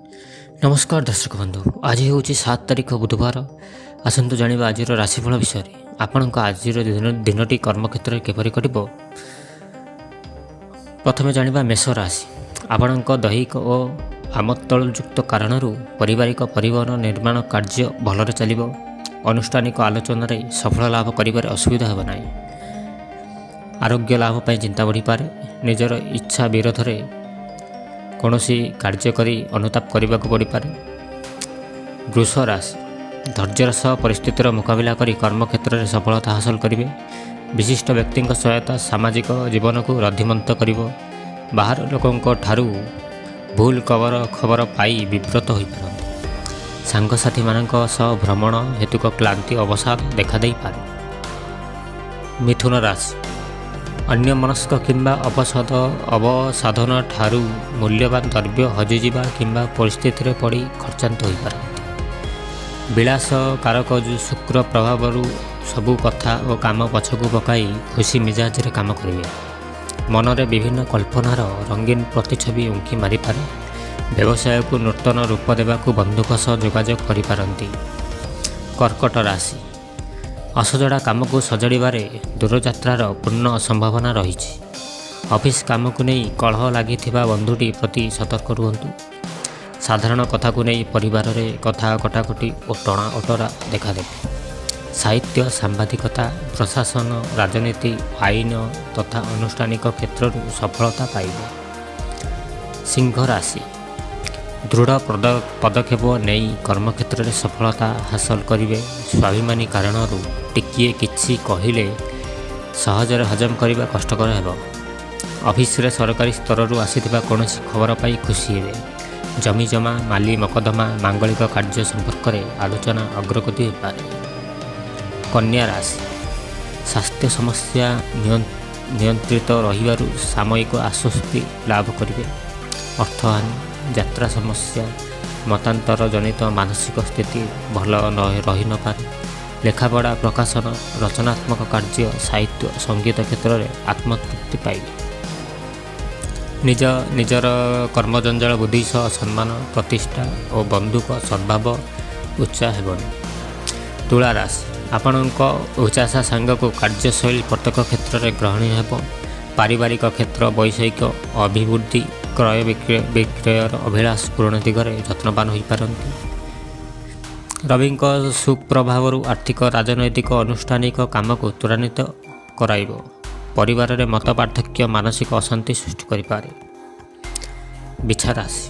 नमस्कार दर्शक बंधु, आज हूँ 7 तारिख बुधवार। आसतु जाना आज राशिफल विषय में। आपण आज दिनटी कर्मक्षेत्र में किपरि कटिब। प्रथम जाना मेष राशि। आपण दैहिक और आमतलयुक्त कारण पारिवारिक परिवहन निर्माण कार्य भलरे चलिब। अनुष्ठानिक आलोचन सफल लाभ कर असुविधा हो ना। आरोग्य लाभ पर चिंता बढ़ी पारे। निजर इच्छा विरोध में कौन कार्य करी अनुताप करने को पड़ पारे। वृष राशि। धैर्यर सह परिस्थितिर मुकाबला करी कर्मक्षेत्र में सफलता हासिल करेंगे। विशिष्ट व्यक्ति सहायता सामाजिक जीवन को रद्धिमंत कर। बाहर लोकों ठारू भूल खबर पाई विव्रत हो पारती। सांगसाथी मानक सह भ्रमण हेतुक क्लांति अवसाद देखा दे पारे। मिथुन राशि। अन्य मनस्क किंबा अवसाधन ठारू मूल्यवान द्रव्य हजिजा किंबा परिस्थिति पड़ी खर्चांत हो पारती। विलास कारक शुक्र प्रभाव सबू कथा और काम पछकू पकाई खुशी मिजाज रे काम करेंगे। मनरे विभिन्न कल्पनार रंगीन प्रतिछवि उंकी मारी पारे। व्यवसाय को नूतन रूप देवा बंधुक सह जोगाजोग करि पारंती। कर्कट राशि। असजड़ा काम को सजाड़े दूरयात्रार पूर्ण संभावना रही। ऑफिस काम को नहीं कलह लगी बंधुटी प्रति सतर्क रुहतु। साधारण कथा को नहीं परिवार रे कथा कटाकटी और टणा अटरा देखा दे। साहित्य सांबादिकता प्रशासन राजनीति आईन तथा अनुष्ठानिक क्षेत्र सफलता पाइबे। सिंह राशि। दृढ़ पदक्षेप नहीं कर्मक्षेत्र में सफलता हासिल करेंगे। स्वाभिमानी कारण टिकिए किछि कहले सहजरे हजम करने कष्टकर है। ऑफिस रे सरकारी स्तर आसीथिबा कौन खबर पाई खुशी हे। जमी जमा माली मकदमा मांगलिक कार्य संपर्क में आलोचना अग्रगति हो पारे। कन्या राशि। स्वास्थ्य समस्या नियंत्रित रहिबारु सामयिक आश्वस्ति लाभ करेंगे। अर्थहानि यात्रा समस्या मतांतर जनित मानसिक स्थिति भल रही न पारे। लेखापढ़ा प्रकाशन रचनात्मक कार्य साहित्य संगीत क्षेत्र में आत्मतृप्ति पाइबे। निजर कर्मजंजाल बुद्धि सह सम्मान प्रतिष्ठा और बंधुक सद्भाव उच्चा हेबनी। तुला राशि। आपणक उच्चाशा सांग को कार्यशैली प्रत्येक क्षेत्र में ग्रहणीय हेब। पारिवारिक क्षेत्र वैषयिक अभिवृद्धि क्रय विक्रयर अभिलाष पूरण दिगरे यत्नवान हो पारती। रवि सुप्रभाव आर्थिक राजनैतिक अनुष्ठानिक काम को त्वरान्वित कराइब। परिवार में मत पार्थक्य मानसिक अशांति सृष्टि करें। बिछा राशि।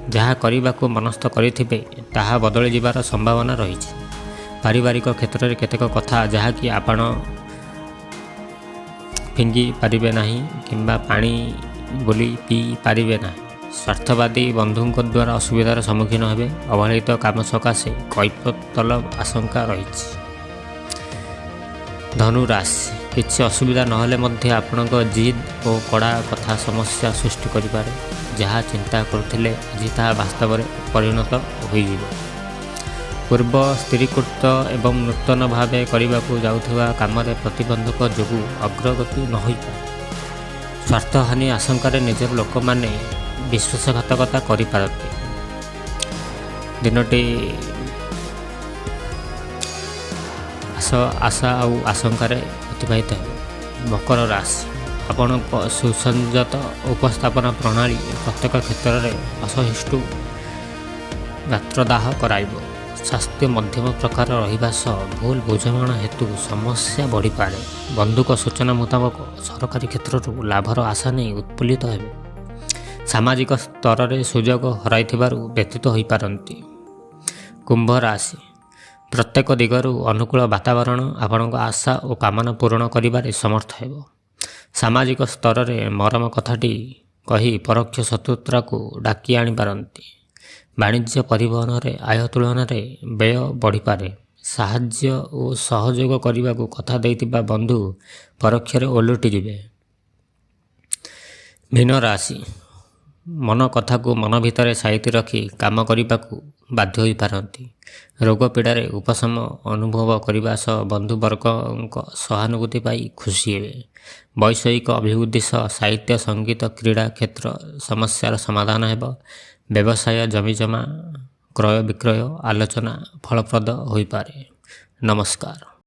जहाँ करने को मनस्थ करेंगे ताहा बदली जीवार संभावना रही। पारिवारिक क्षेत्र में केतेक कथा जहाँकि आपण फिंगी पारिबे नहीं किंबा पानी बोली पी पारिबे ना। स्वार्थवादी बंधुओं द्वारा असुविधार सम्मुखीन हेबे। अवहेलित काम सकाशे कैफतल आशंका रही। धनु राशि। किसी असुविधा नहले मध्य आपणक जिद और कड़ा कथा समस्या सृष्टि करिपारे। जहाँ चिंता करुथिले आज ताहा वास्तव में परिणत होइजिबो। पूर्व स्थिरीकृत एवं नूतन भाव करने को जाउथुवा काम प्रतिबंधक जोगु अग्रगति न हो पारे। स्वार्थहानि आशंकार निजर लोक माने विश्वासघातकता करिपारते। दिनटी आशा और आशंकार अतिबाहित है। मकर राशि। आपण सुसंजत उपस्थापना प्रणाली प्रत्येक क्षेत्र में असहिष्णु गात्रदाह कराइब। स्वास्थ्य मध्यम प्रकार रहिबा सह भूल बुझामणा हेतु समस्या बढ़ी पारे। बंधुक सूचना मुताबक सरकारी क्षेत्र लाभर आशा नहीं उत्फुल्लित हेबे। सामाजिक स्तर में सुजोग हराइथिबारु व्यतीत हो पारती। कुंभ राशि। प्रत्येक दिगरु अनुकूल वातावरण आपणक आशा और कामना पूरण करिबारे समर्थ हेबो। सामाजिक स्तर में मरम कथाटी कही परोक्ष शत्रुता को डाकी आनी पारती। वाणिज्य परिवहन में आय तुलन में व्यय बढ़ी पारे। साहाय्य और सहयोग करने को कथा देइतिबा बंधु परोक्ष ओलटि जिवे। मीन राशि। ମନ କଥାକୁ ମନ ଭିତରେ ସାଇତି ରଖି କାମ କରିବାକୁ ବାଧ୍ୟ ହୋଇପାରନ୍ତି। ରୋଗ ପୀଡ଼ାରେ ଉପଶମ ଅନୁଭବ କରିବା ସହ ବନ୍ଧୁବର୍ଗଙ୍କ ସହାନୁଭୂତି ପାଇ ଖୁସି ହେବେ। ବୈଷୟିକ ଅଭିବୃଦ୍ଧି ସହ ସାହିତ୍ୟ, ସଙ୍ଗୀତ, କ୍ରୀଡ଼ା କ୍ଷେତ୍ର ସମସ୍ୟାର ସମାଧାନ ହେବ। ବ୍ୟବସାୟ, ଜମିଜମା କ୍ରୟ ବିକ୍ରୟ ଆଲୋଚନା ଫଳପ୍ରଦ ହୋଇପାରେ। ନମସ୍କାର।